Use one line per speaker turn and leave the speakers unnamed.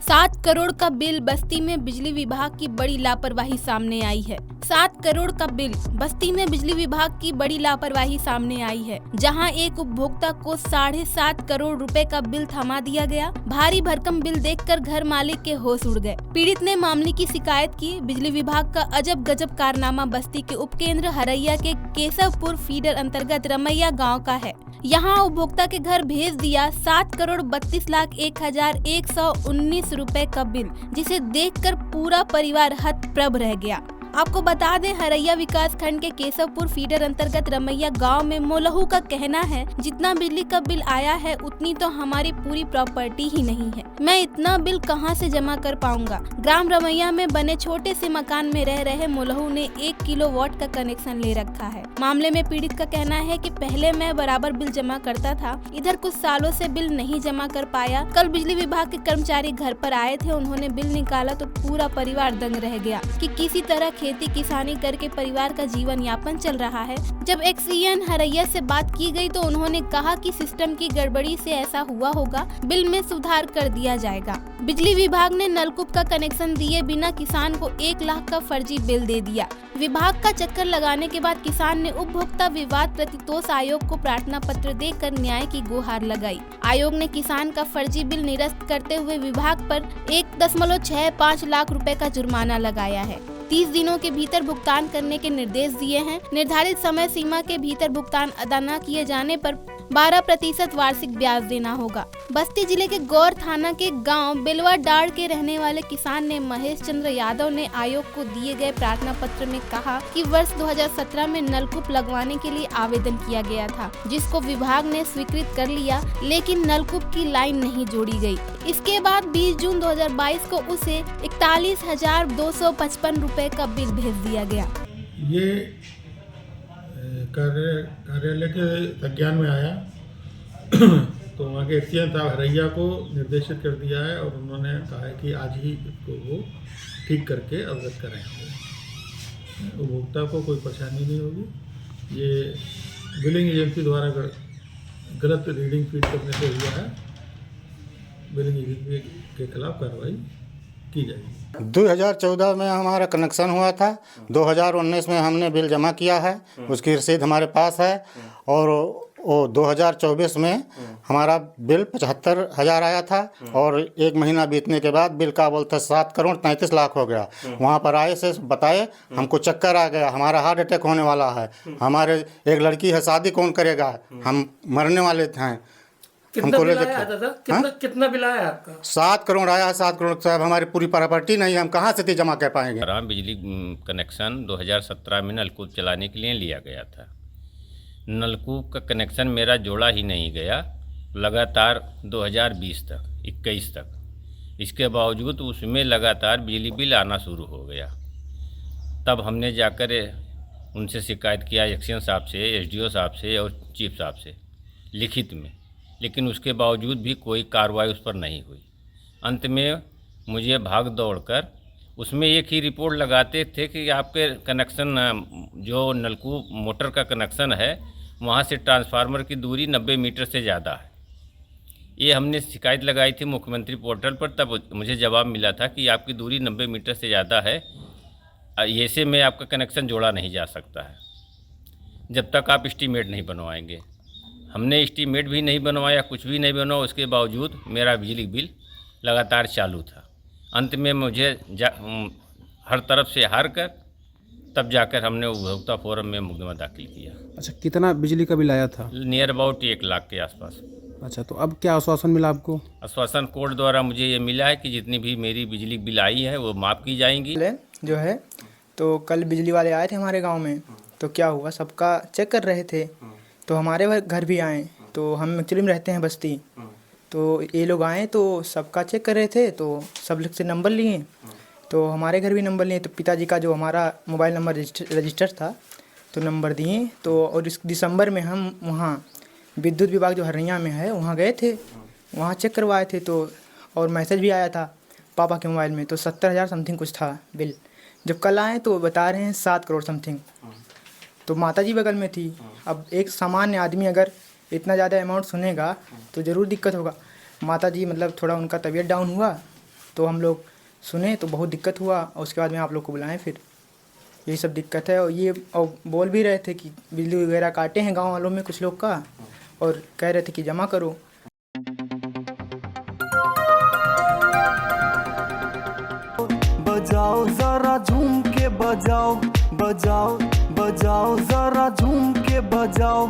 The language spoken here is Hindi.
7 करोड़ का बिल, बस्ती में बिजली विभाग की बड़ी लापरवाही सामने आई है। 7 करोड़ का बिल, बस्ती में बिजली विभाग की बड़ी लापरवाही सामने आई है, जहां एक उपभोक्ता को 7.5 करोड़ रुपए का बिल थमा दिया गया। भारी भरकम बिल देखकर घर मालिक के होश उड़ गए। पीड़ित ने मामले की शिकायत की। बिजली विभाग का अजब गजब कारनामा बस्ती के उपकेंद्र हरैया के केशवपुर फीडर अंतर्गत रमैया गाँव का है। यहाँ उपभोक्ता के घर भेज दिया 7,32,01,119 रुपए का बिल, जिसे देखकर पूरा परिवार हतप्रभ रह गया। आपको बता दें, हरैया विकास खंड के केशवपुर फीडर अंतर्गत रमैया गांव में मोलहू का कहना है, जितना बिजली का बिल आया है उतनी तो हमारी पूरी प्रॉपर्टी ही नहीं है। मैं इतना बिल कहां से जमा कर पाऊंगा। ग्राम रमैया में बने छोटे से मकान में रह रहे मोलहू ने 1 किलोवाट का कनेक्शन ले रखा है। मामले में पीड़ित का कहना है कि पहले मैं बराबर बिल जमा करता था, इधर कुछ सालों से बिल नहीं जमा कर पाया। कल बिजली विभाग के कर्मचारी घर पर आए थे, उन्होंने बिल निकाला तो पूरा परिवार दंग रह गया कि किसी तरह खेती किसानी करके परिवार का जीवन यापन चल रहा है। जब एक्सीएन हरैया से बात की गई तो उन्होंने कहा कि सिस्टम की गड़बड़ी से ऐसा हुआ होगा, बिल में सुधार कर दिया जाएगा। बिजली विभाग ने नलकूप का कनेक्शन दिए बिना किसान को 1 लाख का फर्जी बिल दे दिया। विभाग का चक्कर लगाने के बाद किसान ने उपभोक्ता विवाद प्रतितोष आयोग को प्रार्थना पत्र देकर न्याय की गुहार लगाई। आयोग ने किसान का फर्जी बिल निरस्त करते हुए विभाग पर 1.65 लाख रुपए का जुर्माना लगाया है। 30 दिनों के भीतर भुगतान करने के निर्देश दिए हैं। निर्धारित समय सीमा के भीतर भुगतान अदा न किए जाने पर 12% वार्षिक ब्याज देना होगा। बस्ती जिले के गौर थाना के गांव बेलवा डाड़ के रहने वाले किसान ने महेश चंद्र यादव ने आयोग को दिए गए प्रार्थना पत्र में कहा कि वर्ष 2017 में नलकूप लगवाने के लिए आवेदन किया गया था, जिसको विभाग ने स्वीकृत कर लिया, लेकिन नलकूप की लाइन नहीं जोड़ी गई। इसके बाद 20 जून 2022 को उसे 41,255 रुपए का बिल भेज दिया गया।
ये कार्यालय के संज्ञान में आया तो वहाँ के एक्सीएन साहब हरैया को निर्देशित कर दिया है और उन्होंने कहा है कि आज ही इसको वो ठीक करके अवगत कराएंगे। उपभोक्ता को कोई परेशानी नहीं होगी। ये बिलिंग एजेंसी द्वारा गलत रीडिंग फीड करने से हुआ है। बिलिंग एजेंसी के खिलाफ कार्रवाई की जाएगी।
2014 में हमारा कनेक्शन हुआ था, 2019 में हमने बिल जमा किया है, उसकी रसीद हमारे पास है। और वो 2024 में हमारा बिल 75,000 आया था और 1 महीना बीतने के बाद बिल का बोलते 7 करोड़ 33 लाख हो गया। वहाँ पर आए से बताए हमको चक्कर आ गया, हमारा हार्ट अटैक होने वाला है, हमारे एक लड़की है, शादी कौन करेगा, हम मरने वाले थे।
कितना बिल आया दादा? कितना बिल आया आपका?
7 करोड़ आया। 7 करोड़ साहब हमारी पूरी प्रॉपर्टी नहीं, हम कहाँ से जमा कर पाएंगे।
बिजली कनेक्शन 2017 में नलकूप चलाने के लिए लिया गया था। नलकूप का कनेक्शन मेरा जोड़ा ही नहीं गया लगातार 2020 तक 21 तक। इसके बावजूद उसमें लगातार बिजली बिल आना शुरू हो गया। तब हमने जाकर उनसे शिकायत किया, एक्सीएन साहब से, एसडीओ साहब से और चीफ साहब से लिखित में, लेकिन उसके बावजूद भी कोई कार्रवाई उस पर नहीं हुई। अंत में मुझे भाग दौड़कर उसमें एक ही रिपोर्ट लगाते थे कि आपके कनेक्शन जो नलकूप मोटर का कनेक्शन है वहाँ से ट्रांसफार्मर की दूरी 90 मीटर से ज़्यादा है। ये हमने शिकायत लगाई थी मुख्यमंत्री पोर्टल पर, तब मुझे जवाब मिला था कि आपकी दूरी 90 मीटर से ज़्यादा है, ऐसे में आपका कनेक्शन जोड़ा नहीं जा सकता है जब तक आप एस्टीमेट नहीं बनवाएंगे। हमने एस्टीमेट भी नहीं बनवाया, कुछ भी नहीं बनवाया, उसके बावजूद मेरा बिजली बिल लगातार चालू था। अंत में मुझे हर तरफ से हार कर तब जाकर हमने उपभोक्ता फोरम में मुकदमा दाखिल किया।
अच्छा, कितना बिजली का बिल आया था?
नियर अबाउट 1 लाख के आसपास।
अच्छा, तो अब क्या आश्वासन मिला आपको?
आश्वासन कोर्ट द्वारा मुझे ये मिला है कि जितनी भी मेरी बिजली बिल आई है वो माफ़ की जाएंगी।
जो है तो कल बिजली वाले आए थे हमारे गाँव में, तो क्या हुआ, सबका चेक कर रहे थे, तो हमारे घर भी आए। तो हम एक्चुअली में रहते हैं बस्ती, तो ये लोग आए तो सबका चेक कर रहे थे, तो सब लोग से नंबर लिए, तो हमारे घर भी नंबर लिए। तो पिताजी का जो हमारा मोबाइल नंबर रजिस्टर था तो नंबर दिए। तो और इस दिसंबर में हम वहाँ विद्युत विभाग जो हरैया में है वहाँ गए थे, वहाँ चेक करवाए थे। तो और मैसेज भी आया था पापा के मोबाइल में, तो 70,000 समथिंग कुछ था बिल। जब कल आए तो बता रहे हैं 7 करोड़ समथिंग। तो माताजी बगल में थी। अब एक सामान्य आदमी अगर इतना ज़्यादा अमाउंट सुनेगा तो ज़रूर दिक्कत होगा। माताजी मतलब थोड़ा उनका तबीयत डाउन हुआ तो हम लोग सुने तो बहुत दिक्कत हुआ और उसके बाद में आप लोग को बुलाएं फिर। यही सब दिक्कत है। और ये और बोल भी रहे थे कि बिजली वगैरह काटे हैं गांव वालों में कुछ लोग का, और कह रहे थे कि जमा करो।
बजाओ जरा झूम के बजाओ, बजाओ बजाओ जरा झूम के बजाओ।